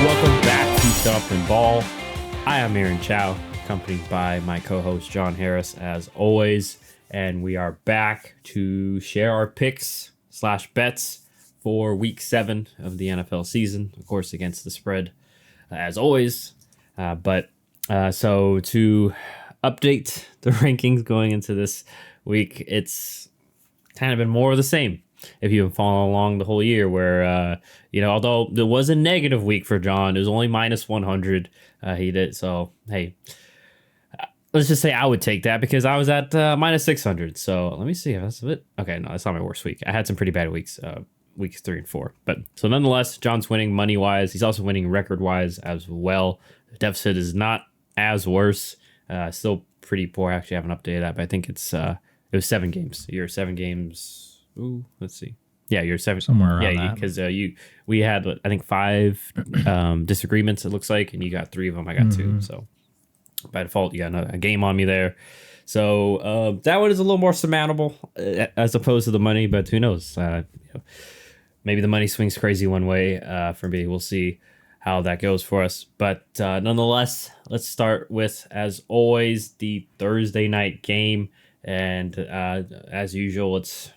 Welcome back to Shut Up and Ball. I am Aaron Chow, accompanied by my co-host John Harris, as always, and we are back to share our picks/bets for Week 7 of the NFL season, of course, against the spread, as always. So to update the rankings going into this week, it's kind of been more of the same. If you've been following along the whole year, where although there was a negative week for John, it was only minus 100. He did so. Hey, let's just say I would take that because I was at minus 600. So let me see if that's it. Okay, no, that's not my worst week. I had some pretty bad weeks, weeks 3 and 4. But so nonetheless, John's winning money wise. He's also winning record wise as well. The deficit is not as worse. Still pretty poor. I actually haven't updated that, but I think it was 7 games. You're 7 games. Ooh, let's see. Yeah, you're 7 somewhere around that. Because we had I think 5 disagreements. It looks like, and you got 3 of them. I got 2. So by default, you got a game on me there. So that one is a little more surmountable as opposed to the money. But who knows? Maybe the money swings crazy one way for me. We'll see how that goes for us. But nonetheless, let's start with, as always, the Thursday night game. And as usual, it's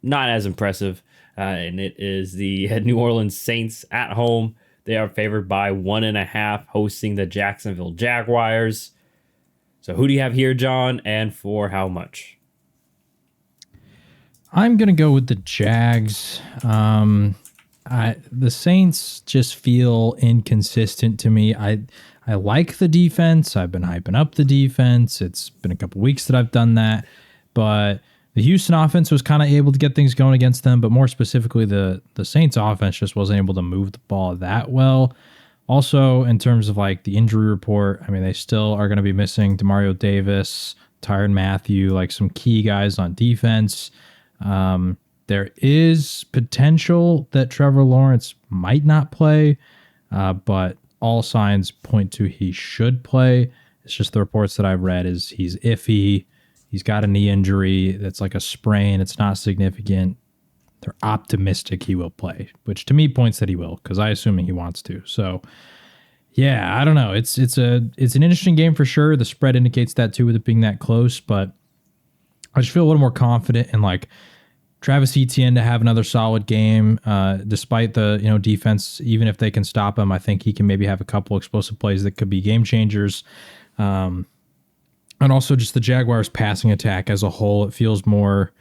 not as impressive, and it is the New Orleans Saints at home. They are favored by 1.5, hosting the Jacksonville Jaguars. So who do you have here, John, and for how much? I'm going to go with the Jags. The Saints just feel inconsistent to me. I like the defense. I've been hyping up the defense. It's been a couple weeks that I've done that, but the Houston offense was kind of able to get things going against them, but more specifically, the Saints offense just wasn't able to move the ball that well. Also, in terms of like the injury report, I mean, they still are going to be missing Demario Davis, Tyrann Mathieu, like some key guys on defense. There is potential that Trevor Lawrence might not play, but all signs point to he should play. It's just the reports that I've read is he's iffy. He's got a knee injury that's like a sprain. It's not significant. They're optimistic he will play, which to me points that he will, because I assume he wants to. So, yeah, I don't know. It's an interesting game for sure. The spread indicates that too, with it being that close. But I just feel a little more confident in like Travis Etienne to have another solid game, despite the defense. Even if they can stop him, I think he can maybe have a couple explosive plays that could be game changers. And also just the Jaguars passing attack as a whole, it feels more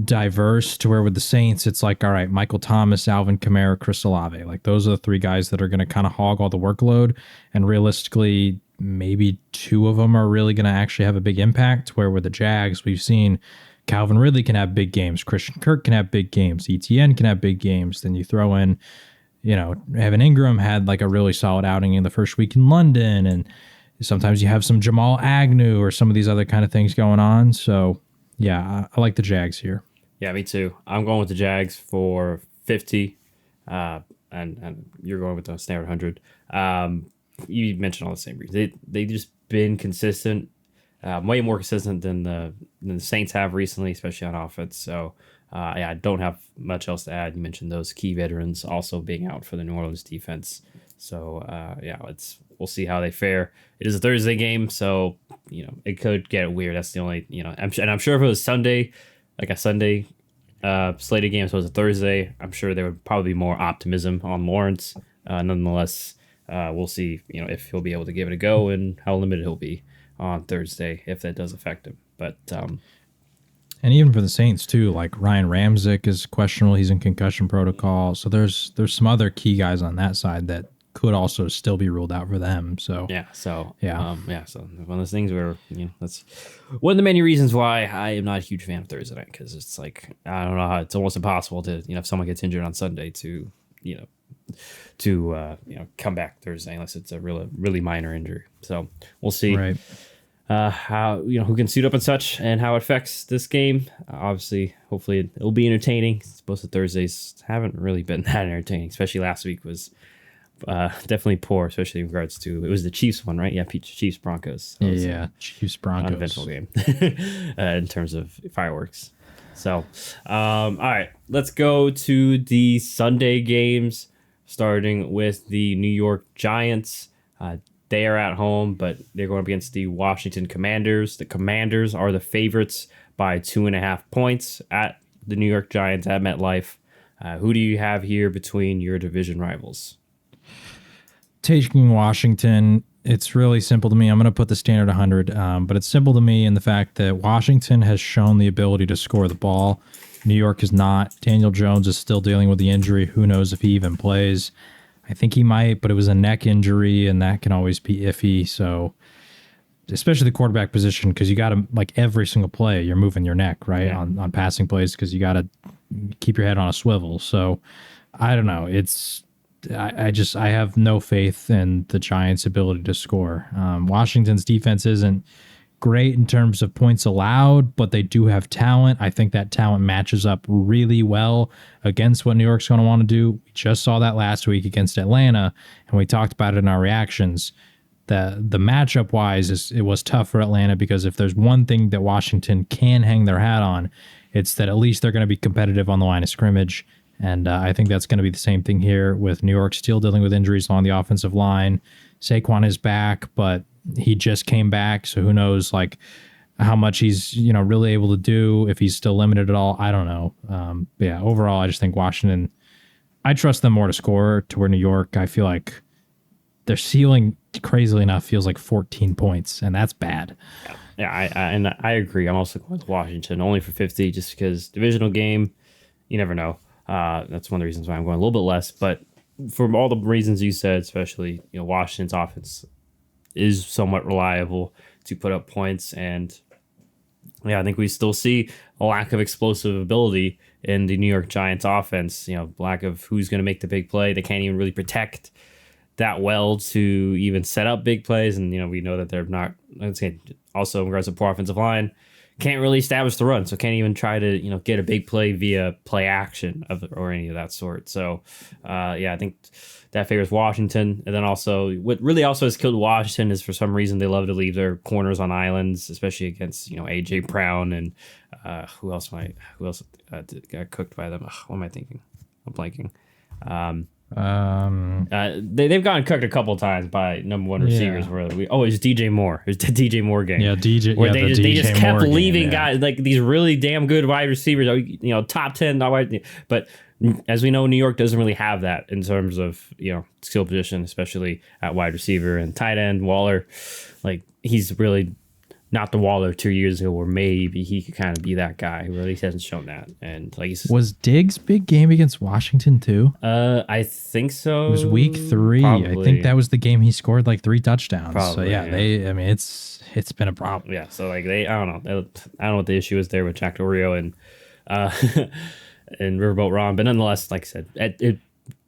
diverse, to where with the Saints, it's like, all right, Michael Thomas, Alvin Kamara, Chris Olave. Like those are the 3 guys that are going to kind of hog all the workload. And realistically, maybe 2 of them are really going to actually have a big impact, where with the Jags, we've seen Calvin Ridley can have big games. Christian Kirk can have big games. ETN can have big games. Then you throw in, Evan Ingram had like a really solid outing in the first week in London, and sometimes you have some Jamal Agnew or some of these other kind of things going on. So, yeah, I like the Jags here. Yeah, me too. I'm going with the Jags for 50, and you're going with the standard 100. You mentioned all the same reasons. They've just been consistent, way more consistent than the Saints have recently, especially on offense. So, I don't have much else to add. You mentioned those key veterans also being out for the New Orleans defense. So, we'll see how they fare. It is a Thursday game, so it could get weird. That's the only I'm sure if it was Sunday, like a Sunday slated game, so it was a Thursday, I'm sure there would probably be more optimism on Lawrence. Nonetheless, we'll see if he'll be able to give it a go and how limited he'll be on Thursday if that does affect him. But and even for the Saints too, like Ryan Ramczyk is questionable. He's in concussion protocol, so there's some other key guys on that side that could also still be ruled out for them. So So one of those things where that's one of the many reasons why I am not a huge fan of Thursday night, because it's like, I don't know how, it's almost impossible to if someone gets injured on Sunday to come back Thursday unless it's a really minor injury. So we'll see. Right. How who can suit up and such, and how it affects this game. Obviously, hopefully it'll be entertaining. Both the Thursdays haven't really been that entertaining, especially last week was definitely poor, especially in regards to, it was the Chiefs one, right? Yeah, Chiefs Broncos. Yeah, Chiefs Broncos. Uneventful game in terms of fireworks. So, all right, let's go to the Sunday games. starting with the New York Giants. They are at home, but they're going up against the Washington Commanders. The Commanders are the favorites by 2.5 points at the New York Giants at MetLife. Who do you have here between your division rivals? Taking Washington, it's really simple to me. I'm going to put the standard 100, but it's simple to me in the fact that Washington has shown the ability to score the ball. New York is not. Daniel Jones is still dealing with the injury. Who knows if he even plays? I think he might, but it was a neck injury, and that can always be iffy. So, especially the quarterback position, because you got to, like every single play, you're moving your neck, right, on passing plays, because you got to keep your head on a swivel. So, I don't know. I have no faith in the Giants' ability to score. Washington's defense isn't great in terms of points allowed, but they do have talent. I think that talent matches up really well against what New York's going to want to do. We just saw that last week against Atlanta, and we talked about it in our reactions. The matchup wise, it was tough for Atlanta, because if there's one thing that Washington can hang their hat on, it's that at least they're going to be competitive on the line of scrimmage. And I think that's going to be the same thing here, with New York still dealing with injuries along the offensive line. Saquon is back, but he just came back, so who knows like how much he's really able to do, if he's still limited at all. I don't know. But yeah, overall, I just think Washington, I trust them more to score, to where New York, I feel like their ceiling, crazily enough, feels like 14 points, and that's bad. Yeah, I agree. I'm also going with Washington only for 50, just because divisional game, you never know. That's one of the reasons why I'm going a little bit less. But for all the reasons you said, especially Washington's offense is somewhat reliable to put up points, and I think we still see a lack of explosive ability in the New York Giants offense. Lack of who's going to make the big play. They can't even really protect that well to even set up big plays, and we know that they're not. I'd say also in regards to poor offensive line, can't really establish the run, so can't even try to get a big play via play action or any of that sort. So I think that favors Washington. And then also what really also has killed Washington is, for some reason, they love to leave their corners on islands, especially against AJ Brown and who else got cooked by them. What am I thinking? I'm blanking. They've gotten cooked a couple times by number one receivers. Where it's DJ Moore. It's the DJ Moore game. Yeah, DJ. Where they just kept leaving guys like these really damn good wide receivers. Top 10. But as we know, New York doesn't really have that in terms of skill position, especially at wide receiver and tight end. Waller, like he's really not the Waller 2 years ago, where maybe he could kind of be that guy, who at least hasn't shown that. And was Diggs' big game against Washington too? I think so. It was week 3. Probably. I think that was the game he scored like 3 touchdowns. Probably, it's been a problem. Yeah, so like I don't know what the issue is there with Jack Dorio and and Riverboat Ron, but nonetheless, like I said,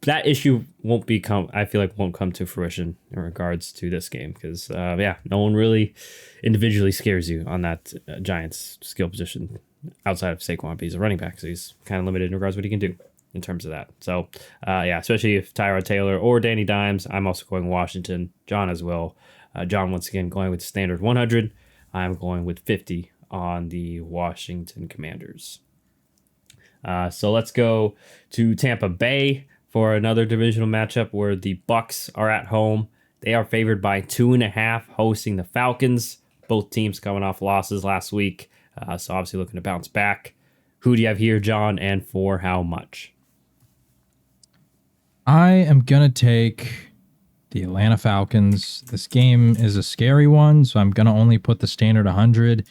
that issue won't come to fruition in regards to this game, because no one really individually scares you on that Giants skill position outside of Saquon. He's a running back, so he's kind of limited in regards to what he can do in terms of that. So especially if Tyrod Taylor or Danny Dimes, I'm also going Washington. John as well. John once again going with standard 100. I'm going with 50 on the Washington Commanders. So let's go to Tampa Bay for another divisional matchup where the Bucs are at home. They are favored by 2.5, hosting the Falcons. Both teams coming off losses last week, so obviously looking to bounce back. Who do you have here, John, and for how much? I am going to take the Atlanta Falcons. This game is a scary one, so I'm going to only put the standard 100,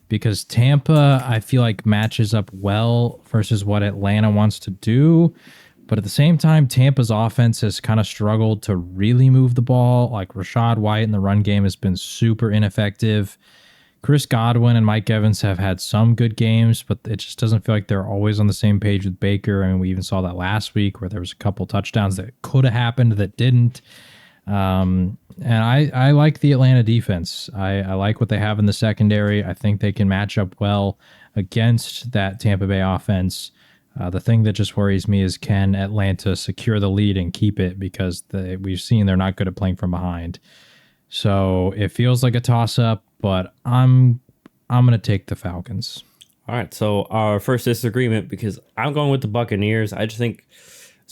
because Tampa, I feel like, matches up well versus what Atlanta wants to do. But at the same time, Tampa's offense has kind of struggled to really move the ball. Like Rashad White in the run game has been super ineffective. Chris Godwin and Mike Evans have had some good games, but it just doesn't feel like they're always on the same page with Baker. I mean, we even saw that last week where there was a couple touchdowns that could have happened that didn't. And I like the Atlanta defense. I like what they have in the secondary. I think they can match up well against that Tampa Bay offense. The thing that just worries me is, can Atlanta secure the lead and keep it, because we've seen they're not good at playing from behind. So it feels like a toss-up, but I'm going to take the Falcons. All right, so our first disagreement, because I'm going with the Buccaneers. I just think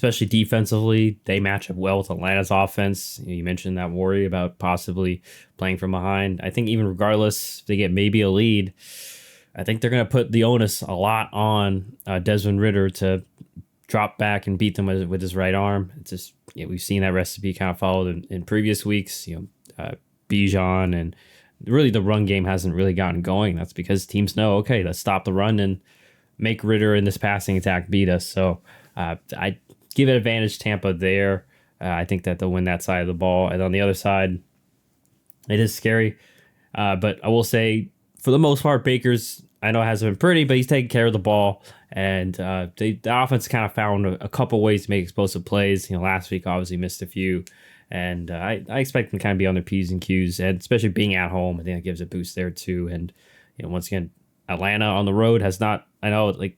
especially defensively. They match up well with Atlanta's offense. You mentioned that worry about possibly playing from behind. I think even regardless, if they get maybe a lead, I think they're going to put the onus a lot on Desmond Ridder to drop back and beat them with his right arm. It's just, we've seen that recipe kind of followed in previous weeks. Bijan, and really the run game hasn't really gotten going. That's because teams know, okay, let's stop the run and make Ridder in this passing attack beat us. So I give it advantage Tampa there. I think that they'll win that side of the ball. And on the other side, it is scary. But I will say, for the most part, Baker's, I know, hasn't been pretty, but he's taking care of the ball. And the offense kind of found a couple ways to make explosive plays. Last week, obviously, missed a few. And I expect them to kind of be on their P's and Q's, and especially being at home, I think that gives a boost there too. And once again, Atlanta on the road has not. I know, like,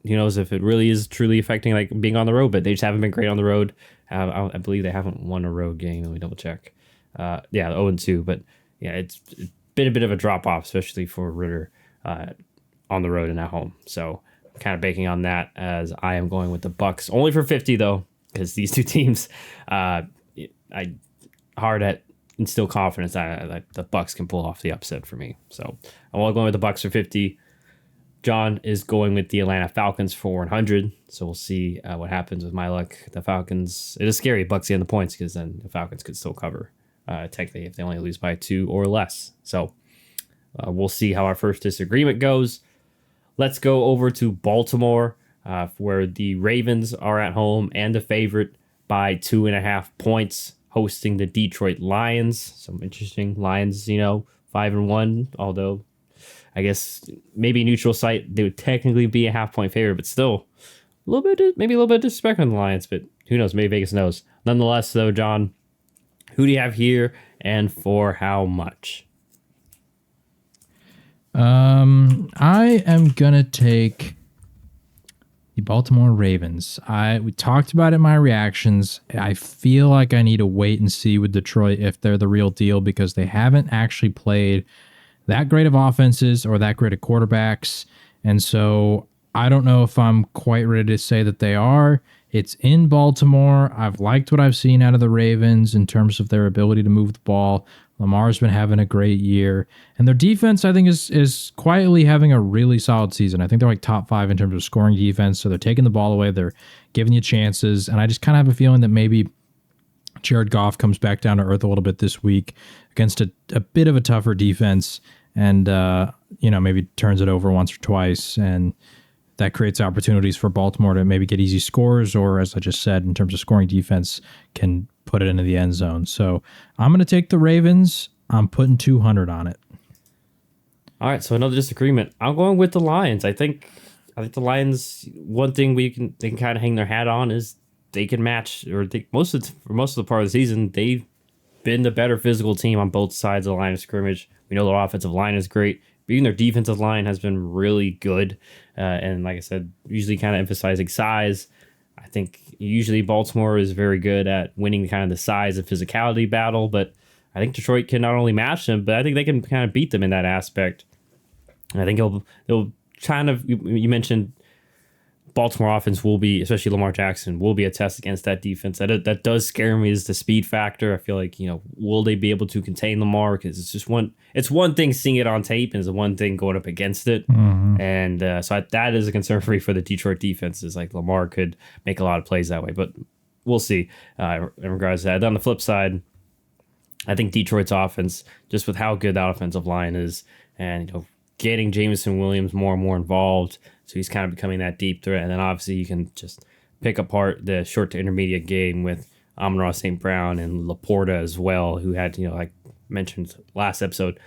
who knows if it really is truly affecting like being on the road, but they just haven't been great on the road. I believe they haven't won a road game. Let me double check. 0-2, but yeah, it's been a bit of a drop off, especially for Ridder on the road and at home. So I'm kind of banking on that, as I am going with the Bucs only for 50 though, because these two teams. I hard at instill confidence that the Bucs can pull off the upset for me. So I'm all going with the Bucs for 50. John is going with the Atlanta Falcons for 100. So we'll see what happens with my luck. The Falcons, it is scary. Bucs getting the points, because then the Falcons could still cover technically if they only lose by 2 or less. So we'll see how our first disagreement goes. Let's go over to Baltimore, where the Ravens are at home and the favorite by 2.5 points, hosting the Detroit Lions. Some interesting Lions, 5-1, although I guess maybe neutral site, they would technically be a half-point favorite, but still maybe a little bit of disrespect on the Lions, but who knows? Maybe Vegas knows. Nonetheless, though, John, who do you have here and for how much? I am gonna take the Baltimore Ravens. We talked about it in my reactions. I feel like I need to wait and see with Detroit if they're the real deal, because they haven't actually played that great of offenses or that great of quarterbacks. And so I don't know if I'm quite ready to say that they are. It's in Baltimore. I've liked what I've seen out of the Ravens in terms of their ability to move the ball. Lamar's been having a great year. And their defense, I think, is quietly having a really solid season. I think they're like top 5 in terms of scoring defense. So they're taking the ball away. They're giving you chances. And I just kind of have a feeling that maybe Jared Goff comes back down to earth a little bit this week against a bit of a tougher defense, and maybe turns it over once or twice. And that creates opportunities for Baltimore to maybe get easy scores, or, as I just said, in terms of scoring defense, can put it into the end zone. So I'm going to take the Ravens. I'm putting 200 on it. All right, so another disagreement. I'm going with the Lions. I think the Lions, one thing they can kind of hang their hat on is they can match, or for most of the part of the season, they've been the better physical team on both sides of the line of scrimmage. We know their offensive line is great. But even their defensive line has been really good. And like I said, usually kind of emphasizing size. I think usually Baltimore is very good at winning kind of the size and physicality battle, but I think Detroit can not only match them, but I think they can kind of beat them in that aspect. And I think they'll kind of, you mentioned Baltimore offense will be, especially Lamar Jackson, will be a test against that defense. That does scare me, is the speed factor. I feel like, will they be able to contain Lamar? Because it's one thing seeing it on tape, and it's one thing going up against it. Mm-hmm. And so that is a concern for me for the Detroit defense, is like Lamar could make a lot of plays that way, but we'll see in regards to that. On the flip side, I think Detroit's offense, just with how good that offensive line is, and getting Jameson Williams more and more involved, so he's kind of becoming that deep threat. And then obviously you can just pick apart the short to intermediate game with Amon-Ra St. Brown and Laporta as well, who had, like mentioned last episode,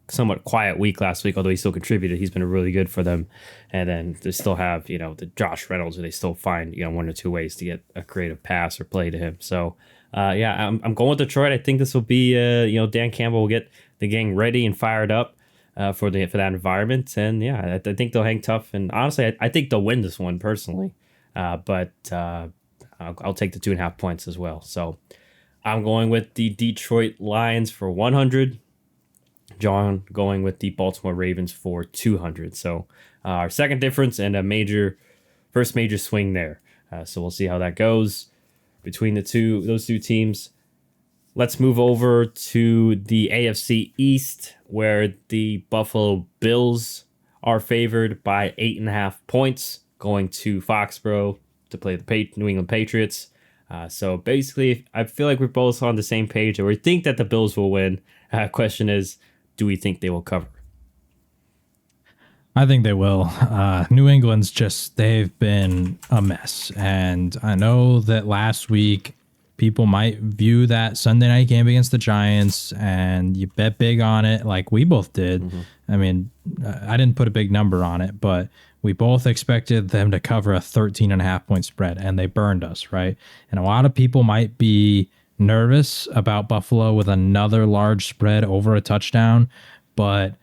somewhat quiet week last week, although he still contributed. He's been really good for them. And then they still have, the Josh Reynolds, where they still find, 1 or 2 ways to get a creative pass or play to him. So, I'm going with Detroit. I think this will be, Dan Campbell will get the gang ready and fired up for that environment. And I think they'll hang tough. And honestly, I think they'll win this one personally. But I'll take the 2.5 points as well. So I'm going with the Detroit Lions for 100. John going with the Baltimore Ravens for 200. So our second difference and a first major swing there. So we'll see how that goes between those two teams. Let's move over to the AFC East, where the Buffalo Bills are favored by 8.5 points, going to Foxborough to play the New England Patriots. So basically, I feel like we're both on the same page, and we think that the Bills will win. Question is, do we think they will cover? I think they will. New England's they've been a mess. And I know that last week people might view that Sunday night game against the Giants and you bet big on it like we both did. Mm-hmm. I mean, I didn't put a big number on it, but we both expected them to cover a 13.5 point spread and they burned us, right? And a lot of people might be nervous about Buffalo with another large spread over a touchdown, but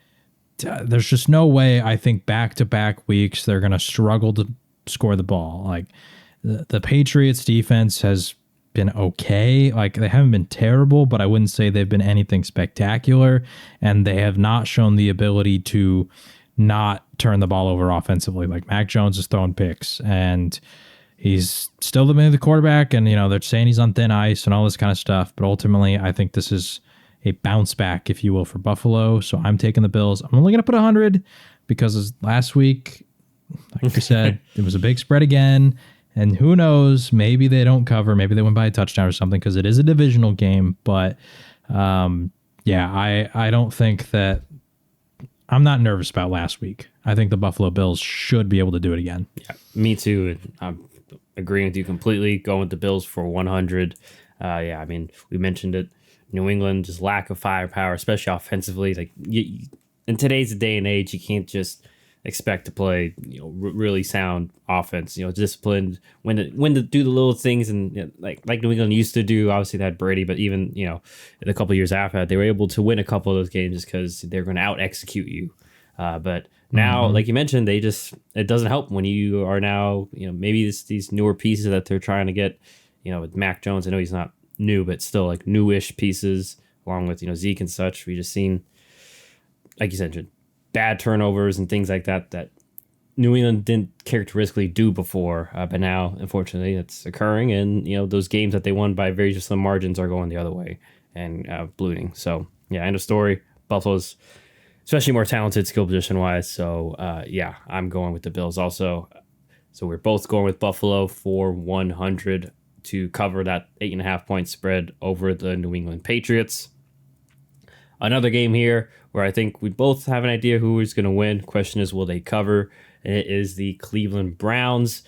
there's just no way I think back-to-back weeks they're going to struggle to score the ball. Like the Patriots defense has been okay. Like they haven't been terrible, but I wouldn't say they've been anything spectacular, and they have not shown the ability to not turn the ball over offensively. Like Mac Jones is throwing picks and he's still the quarterback, and they're saying he's on thin ice and all this kind of stuff, but ultimately I think this is a bounce back, if you will, for Buffalo. So I'm taking the Bills. I'm only going to put 100 because last week, like I said, it was a big spread again. And who knows, maybe they don't cover. Maybe they win by a touchdown or something because it is a divisional game. But I don't think that – I'm not nervous about last week. I think the Buffalo Bills should be able to do it again. Yeah, me too. I'm agreeing with you completely. Going with the Bills for 100. I mean, we mentioned it. New England, just lack of firepower, especially offensively. Like in today's day and age, you can't just expect to play, really sound offense. Disciplined when to do the little things, and like New England used to do. Obviously, they had Brady, but even in a couple of years after that, they were able to win a couple of those games just because they're going to out execute you. But now, like you mentioned, it doesn't help when you are now maybe these newer pieces that they're trying to get. With Mac Jones, I know he's not new, but still like newish pieces along with Zeke and such. We just seen, like you said, bad turnovers and things like that New England didn't characteristically do before, but now unfortunately it's occurring, and those games that they won by very slim margins are going the other way and ballooning. So end of story. Buffalo's especially more talented skill position wise, so I'm going with the Bills also. So we're both going with Buffalo for 100 to cover that 8.5 point spread over the New England Patriots. Another game here where I think we both have an idea who is going to win. Question is, will they cover? It is the Cleveland Browns,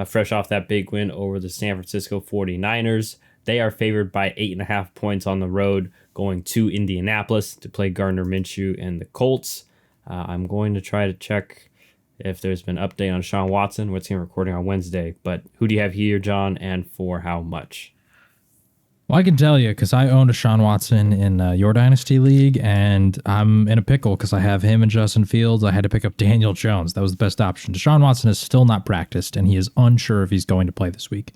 fresh off that big win over the San Francisco 49ers. They are favored by 8.5 points on the road, going to Indianapolis to play Gardner Minshew and the Colts. I'm going to try to check if there's been an update on Sean Watson. We're recording on Wednesday, but who do you have here, John, and for how much? Well, I can tell you because I owned a Sean Watson in your Dynasty League, and I'm in a pickle because I have him and Justin Fields. I had to pick up Daniel Jones. That was the best option. Deshaun Watson has still not practiced, and he is unsure if he's going to play this week.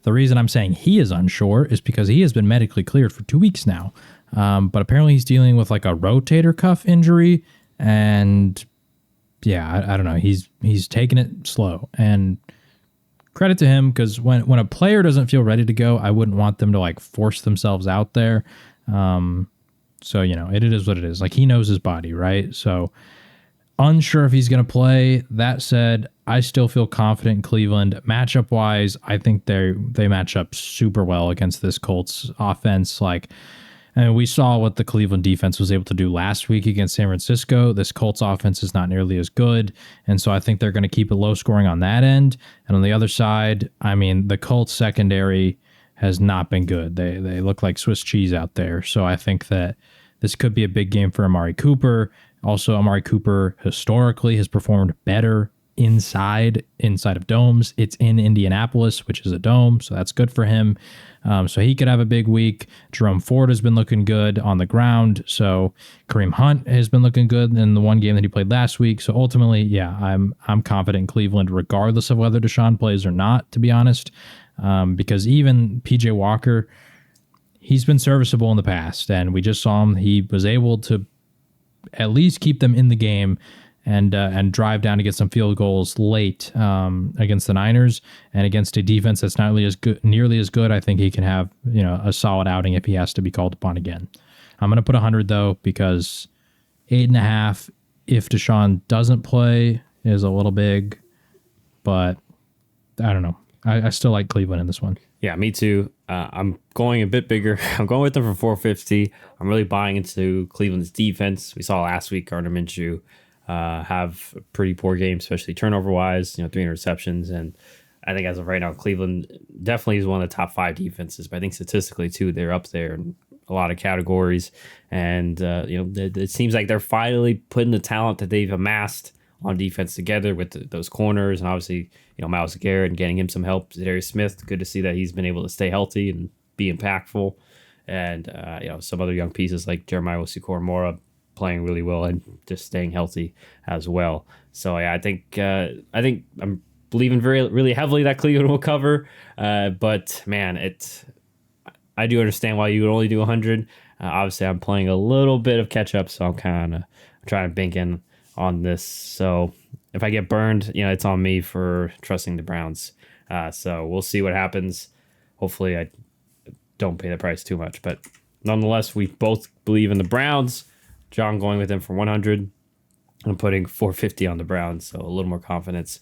The reason I'm saying he is unsure is because he has been medically cleared for 2 weeks now, but apparently he's dealing with like a rotator cuff injury, and I don't know. He's taking it slow, and credit to him because when a player doesn't feel ready to go, I wouldn't want them to like force themselves out there. So it is what it is. Like he knows his body, right? So unsure if he's going to play. That said, I still feel confident in Cleveland. Matchup wise, I think they match up super well against this Colts offense. And we saw what the Cleveland defense was able to do last week against San Francisco. This Colts offense is not nearly as good, and so I think they're going to keep it low scoring on that end. And on the other side, I mean, the Colts secondary has not been good. They look like Swiss cheese out there. So I think that this could be a big game for Amari Cooper. Also, Amari Cooper historically has performed better inside of domes. It's in Indianapolis, which is a dome, so that's good for him. So he could have a big week. Jerome Ford has been looking good on the ground. So Kareem Hunt has been looking good in the one game that he played last week. So ultimately, I'm confident in Cleveland regardless of whether Deshaun plays or not, to be honest. Because even PJ Walker, he's been serviceable in the past, and we just saw him. He was able to at least keep them in the game. and drive down to get some field goals late against the Niners, and against a defense that's not nearly as good. I think he can have a solid outing if he has to be called upon again. I'm going to put 100 though, because 8.5 if Deshaun doesn't play is a little big, but I don't know. I still like Cleveland in this one. Yeah, me too. I'm going a bit bigger. I'm going with them for 450. I'm really buying into Cleveland's defense. We saw last week Gardner Minshew have a pretty poor game, especially turnover-wise, 3 interceptions. And I think as of right now, Cleveland definitely is one of the top 5 defenses. But I think statistically, too, they're up there in a lot of categories. And, it seems like they're finally putting the talent that they've amassed on defense together with those corners, and obviously Myles Garrett and getting him some help. Darius Smith, good to see that he's been able to stay healthy and be impactful, and some other young pieces like Jeremiah Owusu-Koramoah playing really well and just staying healthy as well. So yeah, I think I'm believing really heavily that Cleveland will cover, but man, I do understand why you would only do 100. Obviously, I'm playing a little bit of catch up, so I'm kind of trying to bank in on this. So if I get burned, it's on me for trusting the Browns. So we'll see what happens. Hopefully I don't pay the price too much, but nonetheless, we both believe in the Browns. John going with them for 100. I'm putting 450 on the Browns, so a little more confidence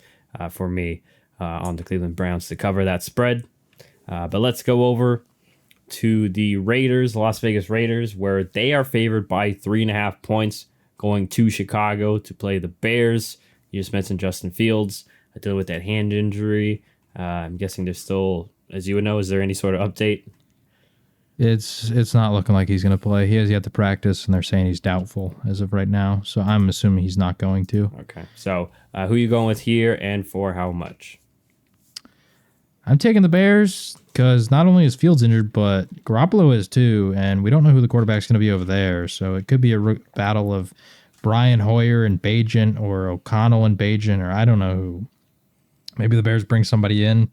for me on the Cleveland Browns to cover that spread. But let's go over to the Raiders, Las Vegas Raiders, where they are favored by 3.5 points, going to Chicago to play the Bears. You just mentioned Justin Fields dealing with that hand injury. I'm guessing there's still, as you would know, is there any sort of update? It's not looking like he's going to play. He has yet to practice, and they're saying he's doubtful as of right now. So I'm assuming he's not going to. Okay. So who are you going with here, and for how much? I'm taking the Bears because not only is Fields injured, but Garoppolo is too, and we don't know who the quarterback's going to be over there. So it could be a battle of Brian Hoyer and Bagent, or O'Connell and Bagent, or I don't know who. Maybe the Bears bring somebody in.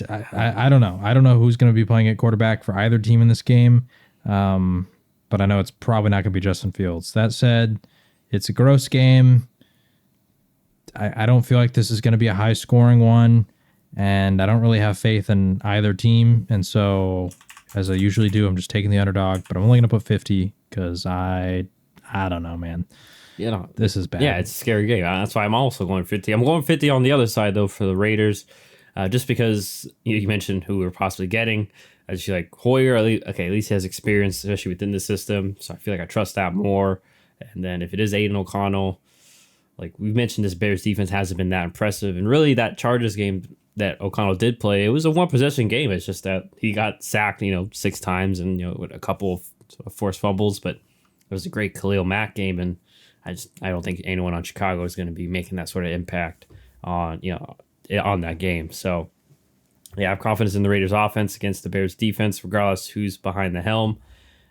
I don't know. I don't know who's going to be playing at quarterback for either team in this game, but I know it's probably not going to be Justin Fields. That said, it's a gross game. I don't feel like this is going to be a high-scoring one, and I don't really have faith in either team. And so, as I usually do, I'm just taking the underdog, but I'm only going to put 50 because I don't know, man. This is bad. Yeah, it's a scary game. That's why I'm also going 50. I'm going 50 on the other side, though, for the Raiders, just because you mentioned who we're possibly getting. I just feel like Hoyer, at least he has experience, especially within the system, so I feel like I trust that more. And then if it is Aiden O'Connell, like we've mentioned, this Bears defense hasn't been that impressive. And really, that Chargers game that O'Connell did play, it was a one-possession game. It's just that he got sacked, 6 times and, with a couple of forced fumbles. But it was a great Khalil Mack game, and I don't think anyone on Chicago is going to be making that sort of impact on that game. So, yeah, I have confidence in the Raiders' offense against the Bears' defense, regardless who's behind the helm.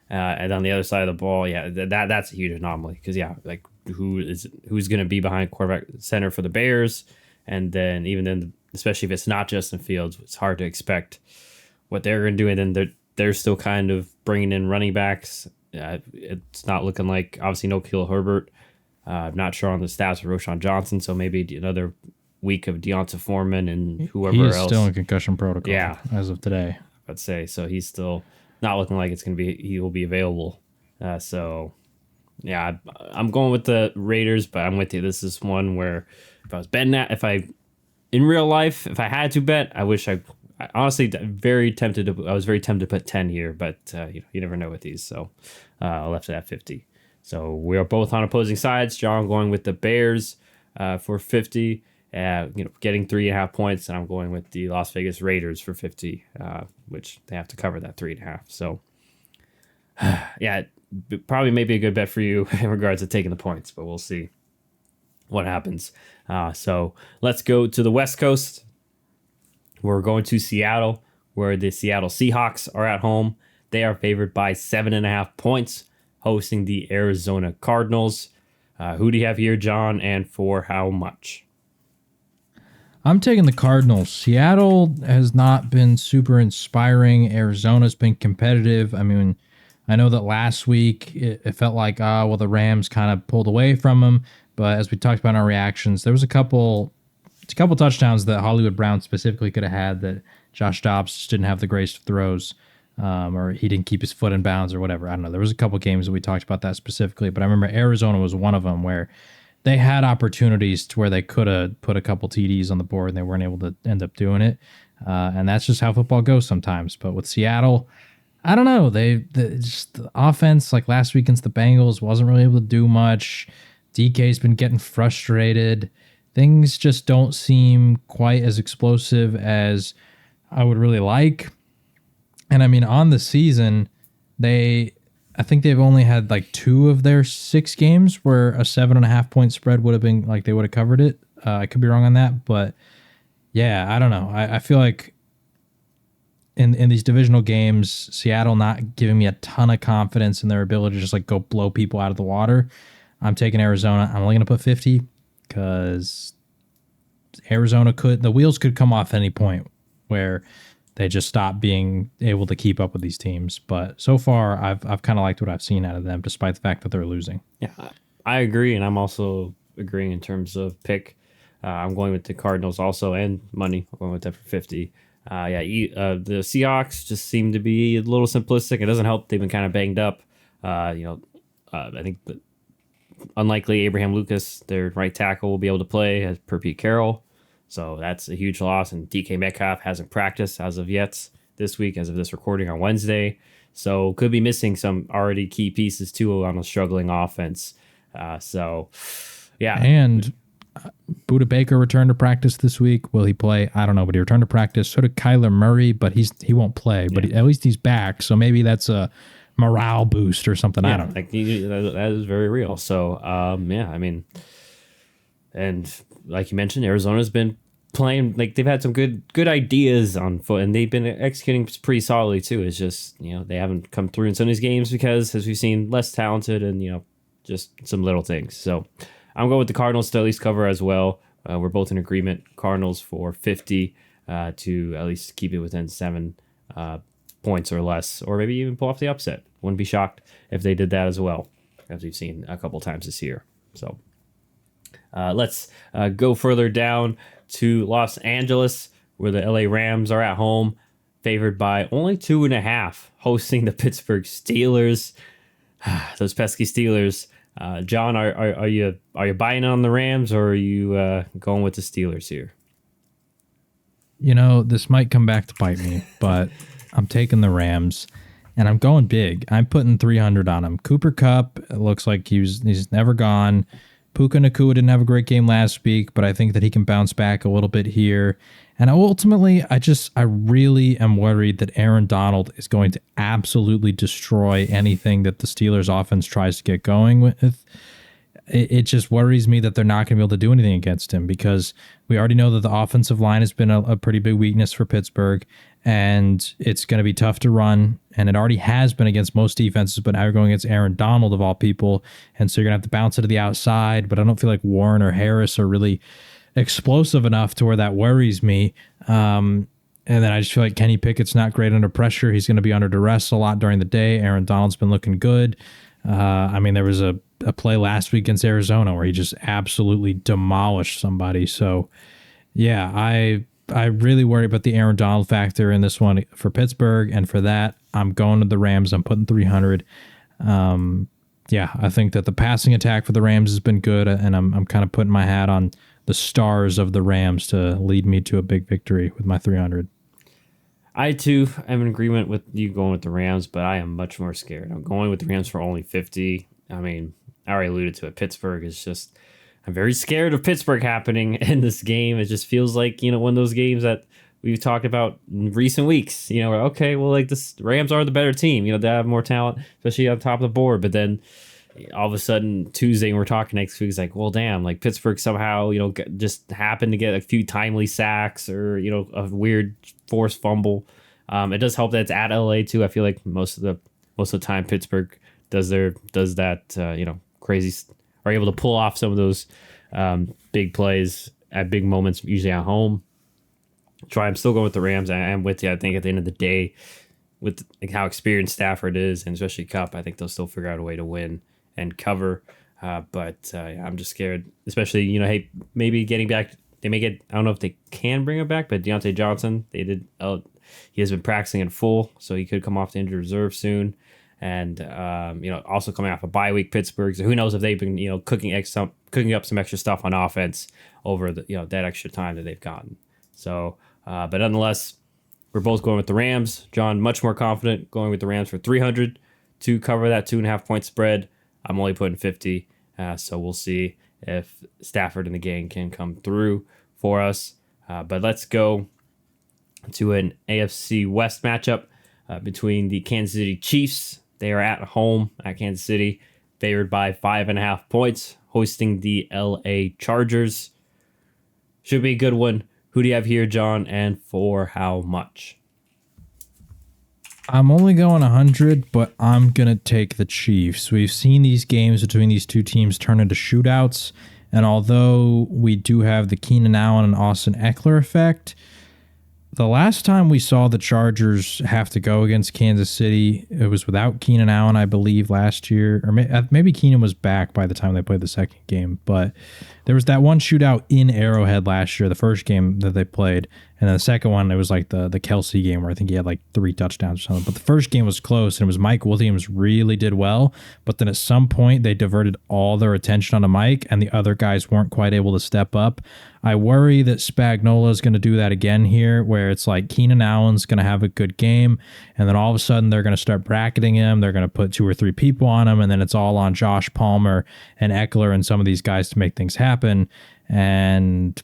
And on the other side of the ball, yeah, that's a huge anomaly because, like who's going to be behind quarterback center for the Bears, and then even then, especially if it's not Justin Fields, it's hard to expect what they're going to do. And then they're still kind of bringing in running backs. It's not looking like, obviously, no Khalil Herbert. I'm not sure on the stats for Roshan Johnson, so maybe another week of Deonta Foreman and whoever else. He's still in concussion protocol as of today. I'd say. So he's still not looking like he will be available. So, yeah, I'm going with the Raiders, but I'm with you. This is one where if I was betting in real life, if I had to bet, I honestly I was very tempted to put 10 here, but you never know with these. So I left it at 50. So we are both on opposing sides. John going with the Bears for 50, getting 3.5 points, and I'm going with the Las Vegas Raiders for 50, which they have to cover that 3.5. So yeah, it probably may be a good bet for you in regards to taking the points, but we'll see what happens. So let's go to the West Coast. We're going to Seattle, where the Seattle Seahawks are at home. They are favored by 7.5 points, hosting the Arizona Cardinals. Who do you have here, John, and for how much? I'm taking the Cardinals. Seattle has not been super inspiring. Arizona's been competitive. I mean, I know that last week it felt like, the Rams kind of pulled away from them. But as we talked about in our reactions, there was a couple touchdowns that Hollywood Brown specifically could have had that Josh Dobbs just didn't have the grace of throws, or he didn't keep his foot in bounds or whatever. I don't know. There was a couple games that we talked about that specifically, but I remember Arizona was one of them where they had opportunities to where they could have put a couple TDs on the board and they weren't able to end up doing it. And that's just how football goes sometimes. But with Seattle, I don't know. Just the offense, like last week against the Bengals, wasn't really able to do much. DK's been getting frustrated. Things just don't seem quite as explosive as I would really like. And I mean, on the season, I think they've only had like 2 of their 6 games where a 7.5 point spread would have been like they would have covered it. I could be wrong on that, but yeah, I don't know. I feel like in these divisional games, Seattle not giving me a ton of confidence in their ability to just like go blow people out of the water. I'm taking Arizona. I'm only going to put 50 because Arizona the wheels could come off any point where they just stop being able to keep up with these teams. But so far, I've kind of liked what I've seen out of them, despite the fact that they're losing. Yeah, I agree, and I'm also agreeing in terms of pick. I'm going with the Cardinals also, and money. I'm going with them for 50. The Seahawks just seem to be a little simplistic. It doesn't help. They've been kind of banged up. I think the unlikely Abraham Lucas, their right tackle, will be able to play as per Pete Carroll. So that's a huge loss. And DK Metcalf hasn't practiced as of yet this week, as of this recording on Wednesday. So could be missing some already key pieces too on a struggling offense. Yeah. And Budda Baker returned to practice this week. Will he play? I don't know, but he returned to practice. So did Kyler Murray, but he won't play. But at least he's back. So maybe that's a morale boost or something. Yeah, I don't know. That is very real. So, I mean, and like you mentioned, Arizona's been playing, like they've had some good ideas on foot, and they've been executing pretty solidly too. It's just, they haven't come through in some of these games because, as we've seen, less talented and, just some little things. So I'm going with the Cardinals to at least cover as well. We're both in agreement. Cardinals for 50 to at least keep it within 7 points or less, or maybe even pull off the upset. Wouldn't be shocked if they did that as well, as we've seen a couple times this year. So let's go further down to Los Angeles, where the LA Rams are at home, favored by only 2.5, hosting the Pittsburgh Steelers. Those pesky Steelers. John, are you buying on the Rams, or are you going with the Steelers here? This might come back to bite me, but I'm taking the Rams, and I'm going big. I'm putting 300 on him. Cooper Kupp, it looks like he's never gone. Puka Nacua didn't have a great game last week, but I think that he can bounce back a little bit here. And ultimately, I really am worried that Aaron Donald is going to absolutely destroy anything that the Steelers offense tries to get going with. It just worries me that they're not going to be able to do anything against him, because we already know that the offensive line has been a pretty big weakness for Pittsburgh, and it's going to be tough to run, and it already has been against most defenses, but now you're going against Aaron Donald of all people, and so you're going to have to bounce it to the outside, but I don't feel like Warren or Harris are really explosive enough to where that worries me. And then I just feel like Kenny Pickett's not great under pressure. He's going to be under duress a lot during the day. Aaron Donald's been looking good. There was a play last week against Arizona where he just absolutely demolished somebody. So, yeah, I really worry about the Aaron Donald factor in this one for Pittsburgh, and for that, I'm going to the Rams. I'm putting 300. I think that the passing attack for the Rams has been good, and I'm kind of putting my hat on the stars of the Rams to lead me to a big victory with my 300. I, too, am in agreement with you going with the Rams, but I am much more scared. I'm going with the Rams for only 50. I mean, I already alluded to it. Pittsburgh is just... I'm very scared of Pittsburgh happening in this game. It just feels like, one of those games that we've talked about in recent weeks. Okay, well, like the Rams are the better team. They have more talent, especially on top of the board. But then all of a sudden, Tuesday, when we're talking next week, it's like, well, damn, like Pittsburgh somehow, just happened to get a few timely sacks or, a weird forced fumble. It does help that it's at LA too. I feel like most of the time Pittsburgh does that, crazy, are able to pull off some of those big plays at big moments, usually at home. I'm still going with the Rams. I am with you. I think at the end of the day, with like how experienced Stafford is, and especially Cup, I think they'll still figure out a way to win and cover. But I'm just scared, especially, hey, maybe getting back. They may get, I don't know if they can bring him back, but Deontay Johnson, he has been practicing in full, so he could come off the injured reserve soon. And, also coming off a bye week, Pittsburgh. So who knows if they've been, cooking up some extra stuff on offense over the, that extra time that they've gotten. So, but nonetheless, we're both going with the Rams. John, much more confident going with the Rams for 300 to cover that 2.5 point spread. I'm only putting 50. So we'll see if Stafford and the gang can come through for us. But let's go to an AFC West matchup between the Kansas City Chiefs. They are at home at Kansas City, favored by 5.5 points, hosting the LA Chargers. Should be a good one. Who do you have here, John, and for how much? I'm only going 100, but I'm going to take the Chiefs. We've seen these games between these two teams turn into shootouts, and although we do have the Keenan Allen and Austin Eckler effect, the last time we saw the Chargers have to go against Kansas City, it was without Keenan Allen, I believe, last year. Or maybe Keenan was back by the time they played the second game. But there was that one shootout in Arrowhead last year, the first game that they played. And then the second one, it was like the Kelsey game where I think he had like 3 touchdowns or something. But the first game was close, and it was Mike Williams really did well. But then at some point, they diverted all their attention onto Mike, and the other guys weren't quite able to step up. I worry that Spagnuolo is going to do that again here, where it's like Keenan Allen's going to have a good game, and then all of a sudden they're going to start bracketing him. They're going to put 2 or 3 people on him, and then it's all on Josh Palmer and Eckler and some of these guys to make things happen. And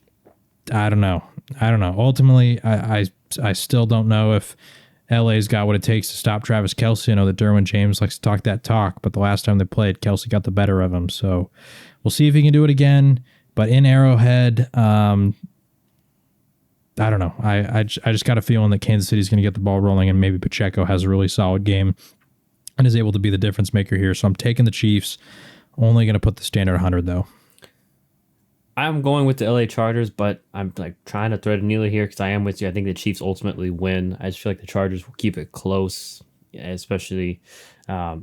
I don't know. Ultimately, I still don't know if LA's got what it takes to stop Travis Kelce. I know that Derwin James likes to talk that talk, but the last time they played, Kelce got the better of him. So we'll see if he can do it again. But in Arrowhead, I don't know. I just got a feeling that Kansas City's going to get the ball rolling, and maybe Pacheco has a really solid game and is able to be the difference maker here. So I'm taking the Chiefs. Only going to put the standard 100, though. I'm going with the LA Chargers, but I'm like trying to thread a needle here because I am with you. I think the Chiefs ultimately win. I just feel like the Chargers will keep it close, especially, I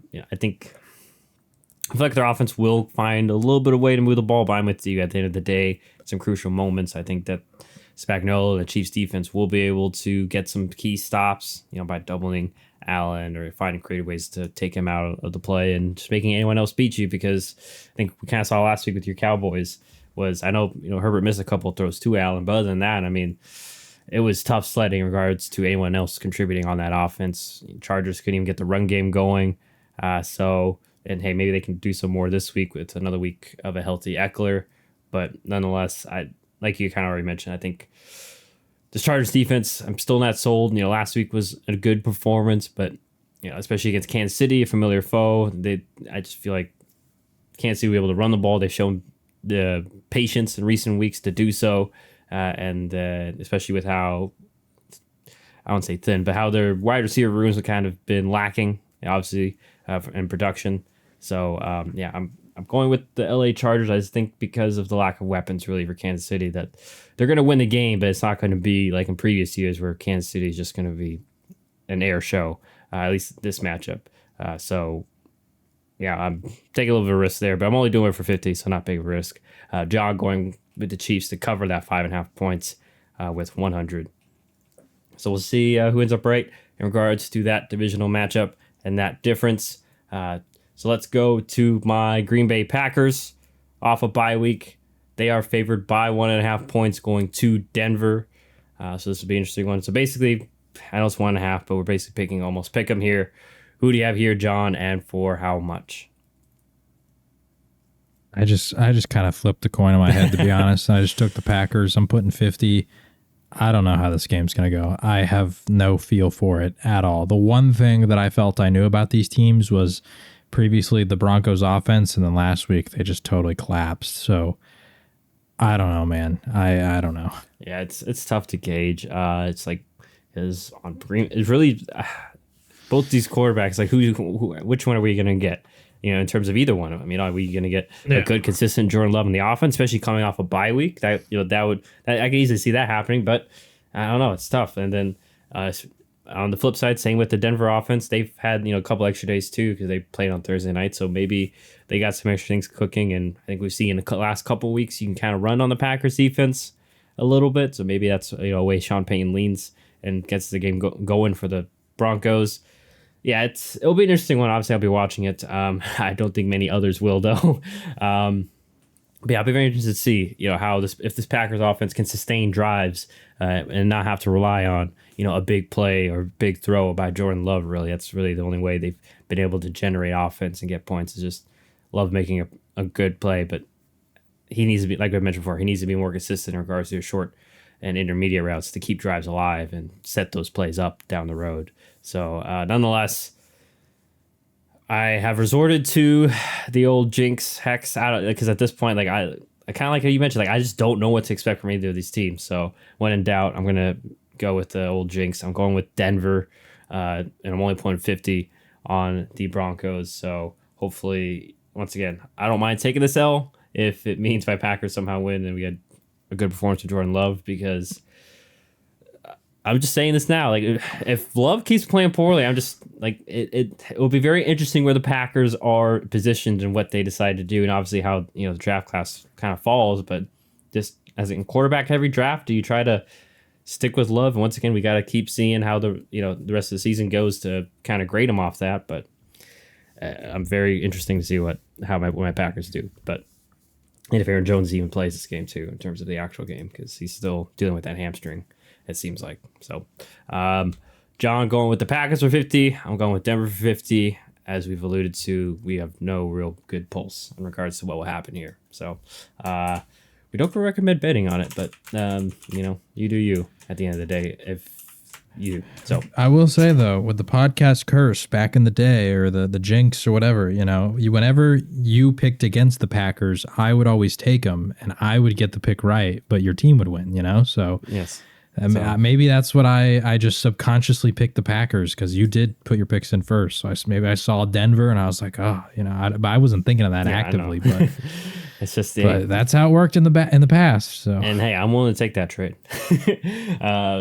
feel like their offense will find a little bit of way to move the ball, but I'm with you. At the end of the day, some crucial moments. I think that Spagnuolo and the Chiefs defense will be able to get some key stops, by doubling Allen or finding creative ways to take him out of the play and just making anyone else beat you, because I think we kind of saw last week with your Cowboys was, I know, Herbert missed a couple of throws to Allen, but other than that, I mean, it was tough sledding in regards to anyone else contributing on that offense. Chargers couldn't even get the run game going. And hey, maybe they can do some more this week with another week of a healthy Eckler. But nonetheless, like you kind of already mentioned, I think the Chargers defense, I'm still not sold. Last week was a good performance, but especially against Kansas City, a familiar foe, I just feel like Kansas City will be able to run the ball. They've shown the patience in recent weeks to do so, and especially with how, I won't say thin, but how their wide receiver rooms have kind of been lacking, obviously, in production. So I'm going with the LA Chargers. I just think because of the lack of weapons really for Kansas City that they're going to win the game, but it's not going to be like in previous years where Kansas City is just going to be an air show, at least this matchup. I'm taking a little bit of risk there, but I'm only doing it for 50, so not big of a risk. John going with the Chiefs to cover that 5.5 points with 100. So we'll see who ends up right in regards to that divisional matchup and that difference. So let's go to my Green Bay Packers off a bye week. They are favored by 1.5 points going to Denver. So this will be an interesting one. So basically, I know it's 1.5, but we're basically picking almost pick 'em here. Who do you have here, John, and for how much? I just kind of flipped the coin in my head, to be honest. I just took the Packers. I'm putting 50. I don't know how this game's going to go. I have no feel for it at all. The one thing that I felt I knew about these teams was previously the Broncos offense, and then last week they just totally collapsed. So I don't know, man. I don't know. Yeah, it's tough to gauge. It's like is on it's really both these quarterbacks. Like which one are we going to get? In terms of either one of them. Are we going to get a good, consistent Jordan Love in the offense, especially coming off a bye week? That I can easily see that happening, but I don't know. It's tough. And then on the flip side, same with the Denver offense. They've had, a couple extra days too because they played on Thursday night. So maybe they got some extra things cooking. And I think we've seen in the last couple of weeks, you can kind of run on the Packers defense a little bit. So maybe that's, a way Sean Payton leans and gets the game going for the Broncos. Yeah, it'll be an interesting one. Obviously, I'll be watching it. I don't think many others will, though. But yeah, I'll be very interested to see, how if this Packers offense can sustain drives and not have to rely on, a big play or big throw by Jordan Love. Really, that's really the only way they've been able to generate offense and get points. Is just Love making a good play, but he needs to be, like I mentioned before, he needs to be more consistent in regards to his short and intermediate routes to keep drives alive and set those plays up down the road. So, nonetheless, I have resorted to the old jinx hex because at this point, I kind of like how you mentioned, I just don't know what to expect from either of these teams. So when in doubt, I'm gonna go with the old jinx. I'm going with Denver, and I'm only putting 50 on the Broncos. So hopefully, once again, I don't mind taking this L if it means my Packers somehow win and we get a good performance from Jordan Love, because I'm just saying this now. If Love keeps playing poorly, I'm just it will be very interesting where the Packers are positioned and what they decide to do, and obviously how the draft class kind of falls. But just as in quarterback heavy draft, do you try to stick with Love? And once again, we got to keep seeing how the rest of the season goes to kind of grade him off that. But I'm very interesting to see what my Packers do. But and if Aaron Jones even plays this game too in terms of the actual game, because he's still dealing with that hamstring, it seems like. So, John going with the Packers for 50. I'm going with Denver for 50. As we've alluded to, we have no real good pulse in regards to what will happen here. So, we don't recommend betting on it, but, you do you at the end of the day if you. So I will say, though, with the podcast curse back in the day, or the jinx or whatever, whenever you picked against the Packers, I would always take them and I would get the pick right, but your team would win, so. Yes. Maybe that's what I just subconsciously picked the Packers, because you did put your picks in first. So maybe I saw Denver and I was like, but I wasn't thinking of that actively. But it's just but that's how it worked in the past. So, and hey, I'm willing to take that trade.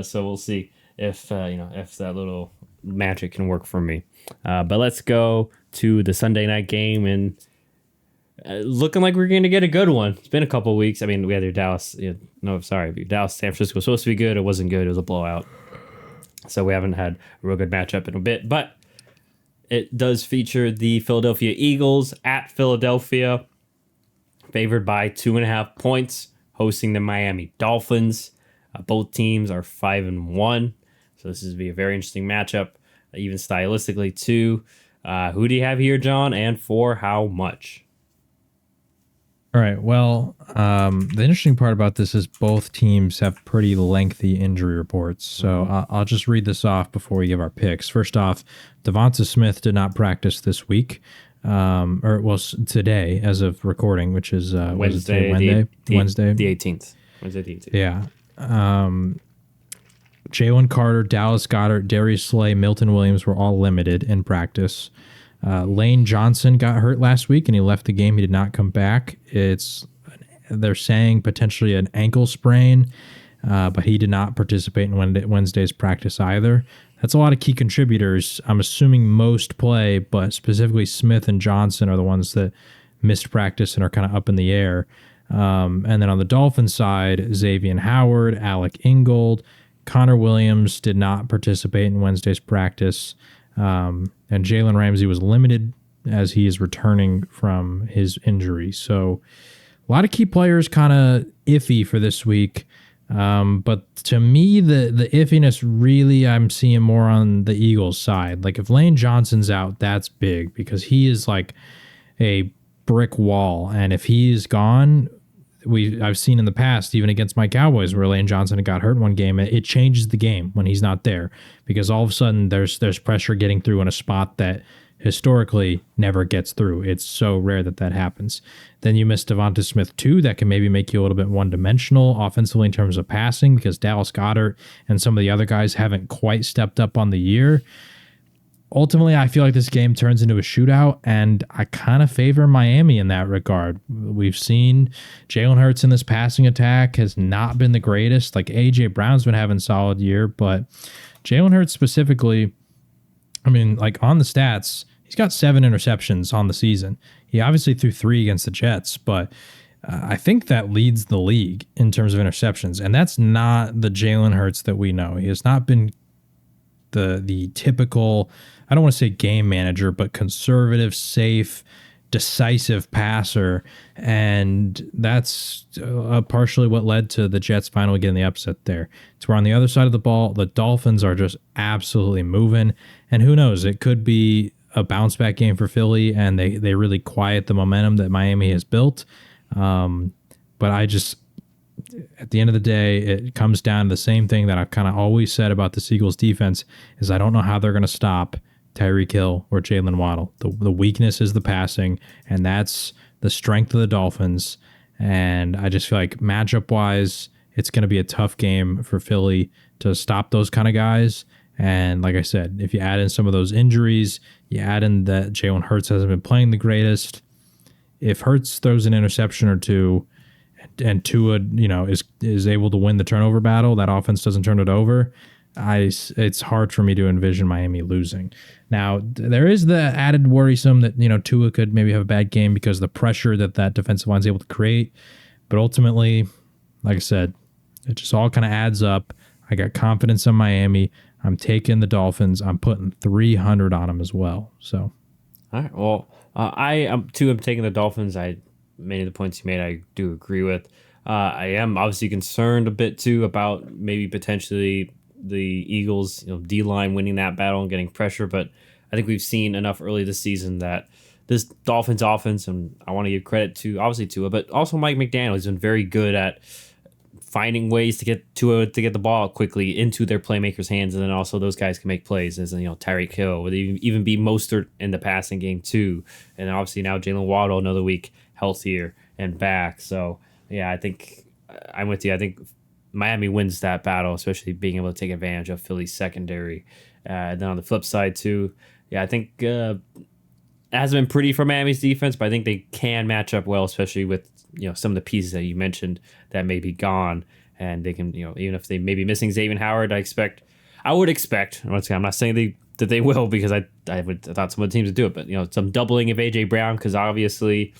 So we'll see if that little magic can work for me. But let's go to the Sunday night game, and looking like we're going to get a good one. It's been a couple of weeks. I mean, we had your Dallas. Dallas, San Francisco was supposed to be good. It wasn't good. It was a blowout. So we haven't had a real good matchup in a bit. But it does feature the Philadelphia Eagles at Philadelphia, favored by 2.5 points, hosting the Miami Dolphins. Both teams are 5-1. So this is be a very interesting matchup, even stylistically too. Who do you have here, John, and for how much? All right. Well, the interesting part about this is both teams have pretty lengthy injury reports. So I'll just read this off before we give our picks. First off, Devonta Smith did not practice this week, today as of recording, which is Wednesday, the 18th. Wednesday the 18th. Yeah. Jalen Carter, Dallas Goedert, Darius Slay, Milton Williams were all limited in practice. Lane Johnson got hurt last week and he left the game. He did not come back. They're saying potentially an ankle sprain, but he did not participate in Wednesday's practice either. That's a lot of key contributors. I'm assuming most play, but specifically Smith and Johnson are the ones that missed practice and are kind of up in the air. And then on the Dolphins side, Xavier Howard, Alec Ingold, Connor Williams did not participate in Wednesday's practice. And Jalen Ramsey was limited as he is returning from his injury. So a lot of key players kind of iffy for this week. But to me, the iffiness really I'm seeing more on the Eagles side. Like if Lane Johnson's out, that's big because he is like a brick wall. And if he's gone, I've seen in the past, even against my Cowboys, where Lane Johnson got hurt one game, it changes the game when he's not there because all of a sudden there's pressure getting through in a spot that historically never gets through. It's so rare that happens. Then you miss Devonta Smith too. That can maybe make you a little bit one-dimensional offensively in terms of passing because Dallas Goedert and some of the other guys haven't quite stepped up on the year. ultimately, I feel like this game turns into a shootout, and I kind of favor Miami in that regard. We've seen Jalen Hurts in this passing attack has not been the greatest. Like A.J. Brown's been having a solid year, but Jalen Hurts specifically, I mean, like on the stats, he's got 7 interceptions on the season. He obviously threw 3 against the Jets, but I think that leads the league in terms of interceptions, and that's not the Jalen Hurts that we know. He has not been the typical, I don't want to say game manager, but conservative, safe, decisive passer. And that's partially what led to the Jets finally getting the upset there. It's where on the other side of the ball, the Dolphins are just absolutely moving. And who knows, it could be a bounce back game for Philly and they really quiet the momentum that Miami has built. But I just, at the end of the day, it comes down to the same thing that I've kind of always said about the Eagles defense is I don't know how they're going to stop Tyreek Hill or Jalen Waddle. The weakness is the passing, and that's the strength of the Dolphins. And I just feel like matchup-wise, it's going to be a tough game for Philly to stop those kind of guys. And like I said, if you add in some of those injuries, you add in that Jalen Hurts hasn't been playing the greatest. If Hurts throws an interception or two, and Tua, is able to win the turnover battle, that offense doesn't turn it over, it's hard for me to envision Miami losing. Now, there is the added worrisome that, Tua could maybe have a bad game because of the pressure that defensive line is able to create. But ultimately, like I said, it just all kind of adds up. I got confidence in Miami. I'm taking the Dolphins. I'm putting 300 on them as well. So, all right. Well, I am taking the Dolphins. Many of the points you made, I do agree with. I am obviously concerned a bit too about maybe potentially the Eagles, D-line winning that battle and getting pressure. But I think we've seen enough early this season that this Dolphins offense, and I want to give credit to obviously Tua, but also Mike McDaniel has been very good at finding ways to get Tua to get the ball quickly into their playmakers' hands, and then also those guys can make plays. As Tyreek Hill, would even be Mostert in the passing game too, and obviously now Jalen Waddle another week healthier and back. So yeah, I think I'm with you. I think Miami wins that battle, especially being able to take advantage of Philly's secondary. And then on the flip side too, yeah, I think it hasn't been pretty for Miami's defense, but I think they can match up well, especially with some of the pieces that you mentioned that may be gone, and they can even if they may be missing Xavier Howard, I would expect. Once again, I'm not saying that they will because I thought some of the teams would do it, but some doubling of AJ Brown because obviously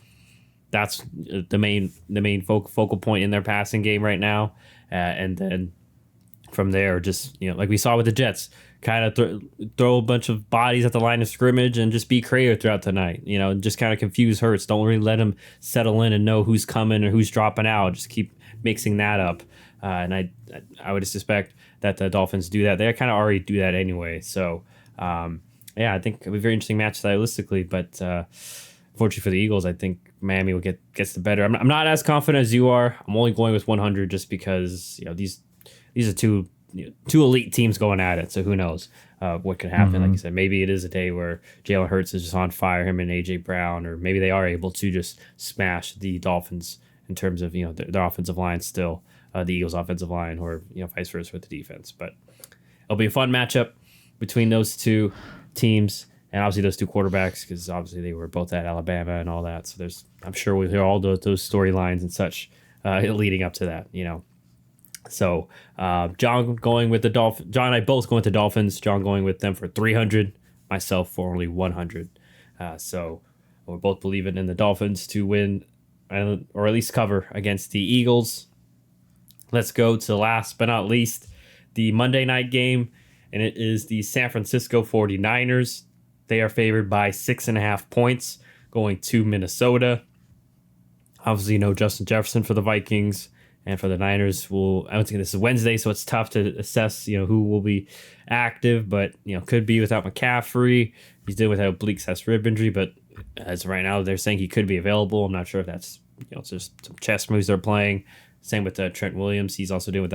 that's the main focal point in their passing game right now, and then from there, just like we saw with the Jets, kind of throw a bunch of bodies at the line of scrimmage and just be creative throughout the night. Just kind of confuse Hurts. Don't really let him settle in and know who's coming or who's dropping out. Just keep mixing that up. And I would suspect that the Dolphins do that. They kind of already do that anyway. So I think it'll be a very interesting match stylistically, but. Fortunately for the Eagles, I think Miami will gets the better. I'm not as confident as you are. I'm only going with 100 just because these are two elite teams going at it. So who knows what could happen? Mm-hmm. Like I said, maybe it is a day where Jalen Hurts is just on fire, him and AJ Brown, or maybe they are able to just smash the Dolphins in terms of their offensive line still, the Eagles' offensive line, or vice versa with the defense. But it'll be a fun matchup between those two teams. And obviously those two quarterbacks, because obviously they were both at Alabama and all that. So I'm sure we'll hear all those storylines and such leading up to that, So John going with the Dolphins. John and I both going with the Dolphins. John going with them for 300. Myself for only 100. So we're both believing in the Dolphins to win or at least cover against the Eagles. Let's go to last but not least, the Monday night game. And it is the San Francisco 49ers. They are favored by 6.5 points going to Minnesota. Obviously, no Justin Jefferson for the Vikings, and for the Niners, I don't think this is Wednesday, so it's tough to assess, who will be active, but could be without McCaffrey. He's dealing with a oblique rib injury, but as of right now, they're saying he could be available. I'm not sure if that's just some chess moves they're playing. Same with Trent Williams. He's also dealing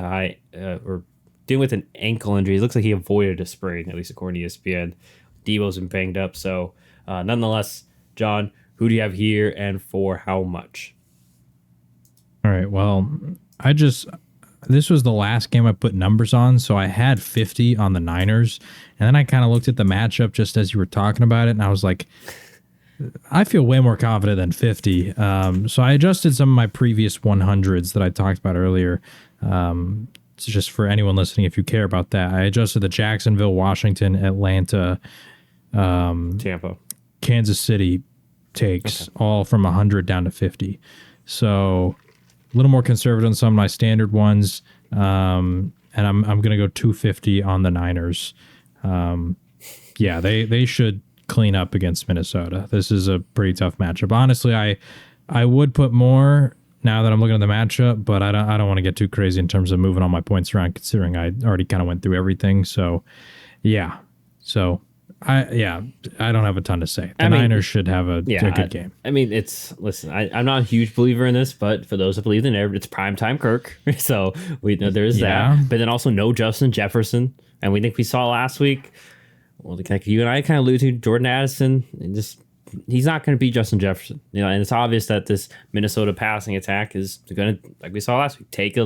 with an ankle injury. It looks like he avoided a sprain, at least according to ESPN. Debo's been banged up. So, nonetheless, John, who do you have here and for how much? All right. Well, this was the last game I put numbers on, so I had 50 on the Niners, and then I kind of looked at the matchup just as you were talking about it, and I was like, I feel way more confident than 50. So I adjusted some of my previous 100s that I talked about earlier. It's just for anyone listening, if you care about that, I adjusted the Jacksonville, Washington, Atlanta, Tampa, Kansas City takes all from 100 down to 50. So a little more conservative on some of my standard ones. And I'm going to go 250 on the Niners. Yeah, they should clean up against Minnesota. This is a pretty tough matchup. Honestly, I would put more now that I'm looking at the matchup, but I don't want to get too crazy in terms of moving all my points around, considering I already kind of went through everything. So yeah. So I don't have a ton to say. The Niners should have a good game. I mean, I'm not a huge believer in this, but for those that believe in it, it's primetime Kirk. So we know there's that. But then also no Justin Jefferson. And we think we saw last week, well, like you and I kind of alluded to, Jordan Addison, and just he's not going to beat Justin Jefferson. And it's obvious that this Minnesota passing attack is going to, like we saw last week, take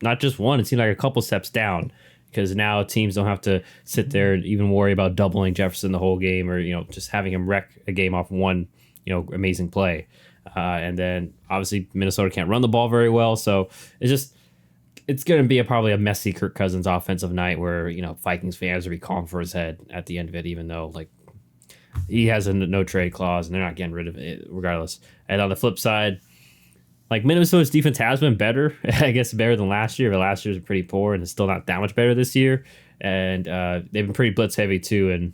not just one, it seemed like a couple steps down. Because now teams don't have to sit there and even worry about doubling Jefferson the whole game, or just having him wreck a game off one amazing play. And then obviously Minnesota can't run the ball very well, so it's going to be probably a messy Kirk Cousins offensive night where Vikings fans will be calling for his head at the end of it, even though like he has a no trade clause and they're not getting rid of it regardless. And on the flip side, like Minnesota's defense has been better, I guess better than last year, but last year was pretty poor and it's still not that much better this year. And they've been pretty blitz heavy too. And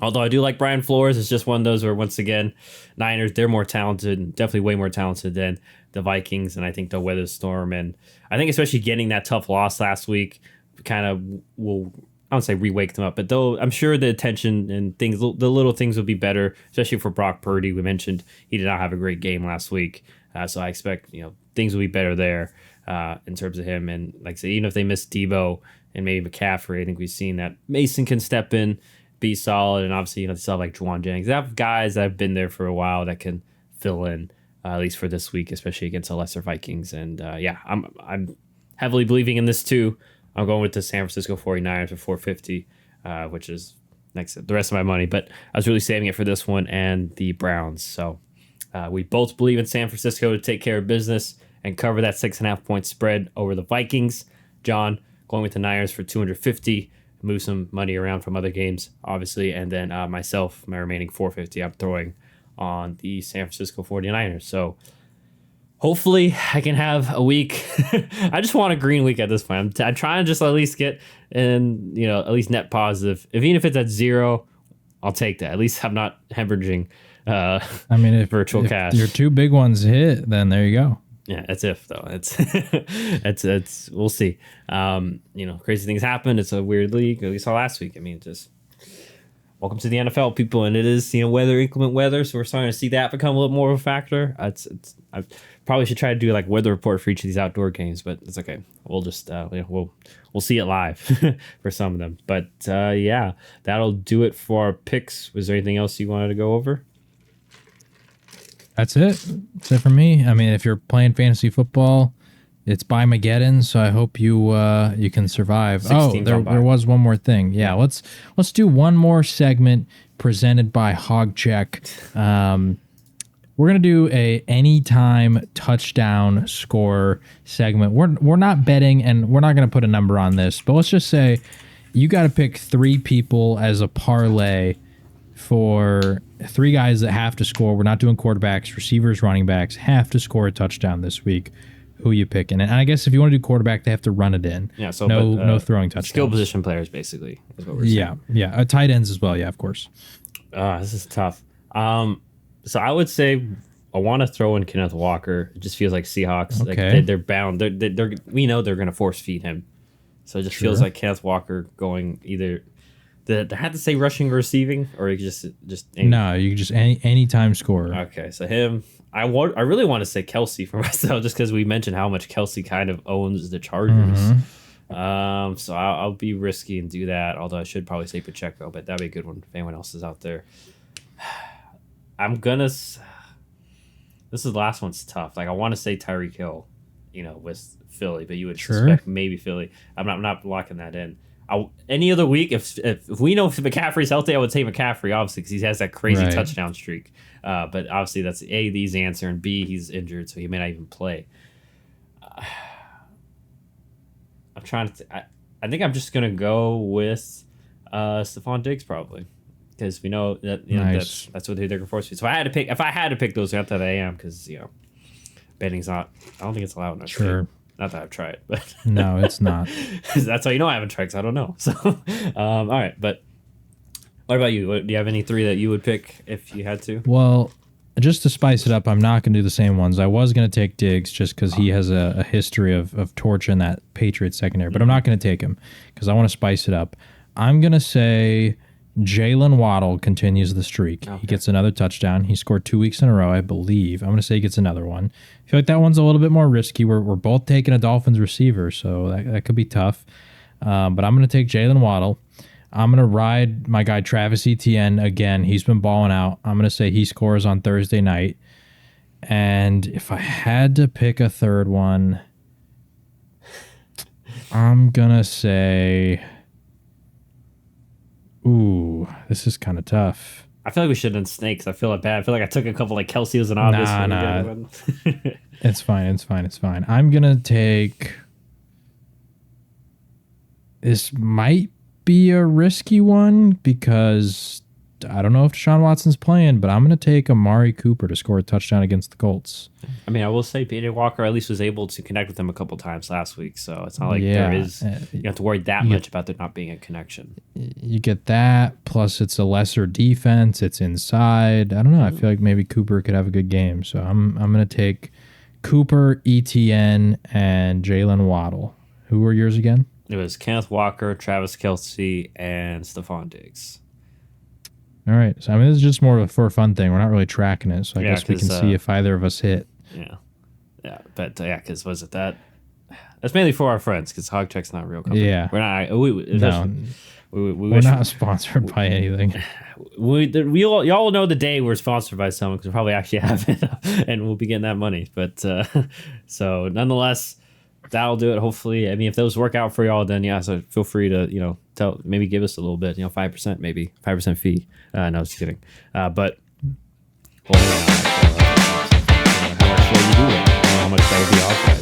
although I do like Brian Flores, it's just one of those where once again, Niners, they're more talented, definitely way more talented than the Vikings. And I think they'll weather the storm. And I think especially getting that tough loss last week kind of will, I don't say re-wake them up, but though I'm sure the attention and things, the little things will be better, especially for Brock Purdy. We mentioned he did not have a great game last week. So I expect, things will be better there in terms of him. And like I said, even if they miss Debo and maybe McCaffrey, I think we've seen that Mason can step in, be solid. And obviously, they still have like Juwan Jennings. They have guys that have been there for a while that can fill in, at least for this week, especially against the lesser Vikings. And I'm heavily believing in this too. I'm going with the San Francisco 49ers for 450, which is the rest of my money. But I was really saving it for this one and the Browns. So we both believe in San Francisco to take care of business and cover that 6.5 point spread over the Vikings. John going with the Niners for 250, move some money around from other games, obviously. And then myself, my remaining 450, I'm throwing on the San Francisco 49ers. So hopefully I can have a week. I just want a green week at this point. I'm trying to just at least get in, at least net positive. Even if it's at 0, I'll take that. At least I'm not hemorrhaging. If virtual cash. Your two big ones hit, then there you go. Yeah, that's if though. It's we'll see. Crazy things happen. It's a weird league. We saw last week. Just welcome to the NFL, people, and it is inclement weather, so we're starting to see that become a little more of a factor. I probably should try to do like weather report for each of these outdoor games, but it's okay. We'll just we'll see it live for some of them. But that'll do it for our picks. Was there anything else you wanted to go over? That's it. That's it for me. If you're playing fantasy football, it's by Mageddon, so I hope you can survive. There was one more thing. Yeah, let's do one more segment presented by HogCheck. We're gonna do a anytime touchdown score segment. We're not betting, and we're not gonna put a number on this, but let's just say you got to pick 3 people as a parlay for 3 guys that have to score. We're not doing quarterbacks, receivers, running backs, have to score a touchdown this week. Who you picking? And I guess if you want to do quarterback, they have to run it in. Yeah, so no throwing touchdowns. Skill position players, basically, is what we're saying. Yeah. Tight ends as well. Yeah, of course. This is tough. So I would say I want to throw in Kenneth Walker. It just feels like Seahawks. Okay. Like they're bound. We know they're going to force feed him. So it just feels like Kenneth Walker going either. Did I have to say rushing or receiving, or just any? No, you can just anytime scorer. Okay, so him. I really want to say Kelsey for myself, just because we mentioned how much Kelsey kind of owns the Chargers. Mm-hmm. So I'll be risky and do that. Although I should probably say Pacheco, but that'd be a good one if anyone else is out there. This is the last one's tough. Like I want to say Tyreek Hill, with Philly, but you would Sure. suspect maybe Philly. I'm not locking that in. Any other week, if we know if McCaffrey's healthy, I would say McCaffrey, obviously, because he has that crazy Right. touchdown streak. But obviously, that's A, the easy answer, and B, he's injured, so he may not even play. I'm trying to. I think I'm just gonna go with Stephon Diggs probably, because we know that Nice. that's what they're forced to. So I had to pick. If I had to pick those, not that I am, because betting's not. I don't think it's allowed in our Sure. state. Not that I've tried, but No, it's not. that's how I haven't tried. 'Cause I don't know. So, all right. But what about you? Do you have any three that you would pick if you had to? Well, just to spice it up, I'm not going to do the same ones. I was going to take Diggs just because he has a history of torching that Patriots secondary, but I'm not going to take him because I want to spice it up. I'm going to say Jalen Waddle continues the streak. Okay. He gets another touchdown. He scored 2 weeks in a row, I believe. I'm going to say he gets another one. I feel like that one's a little bit more risky. We're both taking a Dolphins receiver, so that could be tough. But I'm going to take Jalen Waddle. I'm going to ride my guy Travis Etienne again. He's been balling out. I'm going to say he scores on Thursday night. And if I had to pick a third one, I'm going to say... Ooh, this is kind of tough. I feel like we should have done snakes. I feel like bad. I feel like I took a couple like Kelsey was an obvious one. Nah. It's fine. I'm going to take... This might be a risky one because I don't know if Deshaun Watson's playing, but I'm going to take Amari Cooper to score a touchdown against the Colts. I mean, I will say PJ Walker at least was able to connect with him a couple times last week, so it's not like there is you don't have to worry that much about there not being a connection. You get that, plus it's a lesser defense. It's inside. I don't know. I feel like maybe Cooper could have a good game, so I'm going to take Cooper, ETN, and Jalen Waddle. Who were yours again? It was Kenneth Walker, Travis Kelce, and Stephon Diggs. All right. So, I mean, this is just more for a fun thing. We're not really tracking it. So, I guess we can see if either of us hit. Yeah. Yeah. But, because was it that? That's mainly for our friends because HogCheck's not a real company. Yeah. We're not. We're not sponsored by anything. Y'all know the day we're sponsored by someone because we probably actually have it and we'll be getting that money. But so, nonetheless, that'll do it. Hopefully, I mean, if those work out for y'all, then so feel free to maybe give us a little bit, 5%, maybe 5% fee. No, just kidding. But how much will you do it? How much that would be off.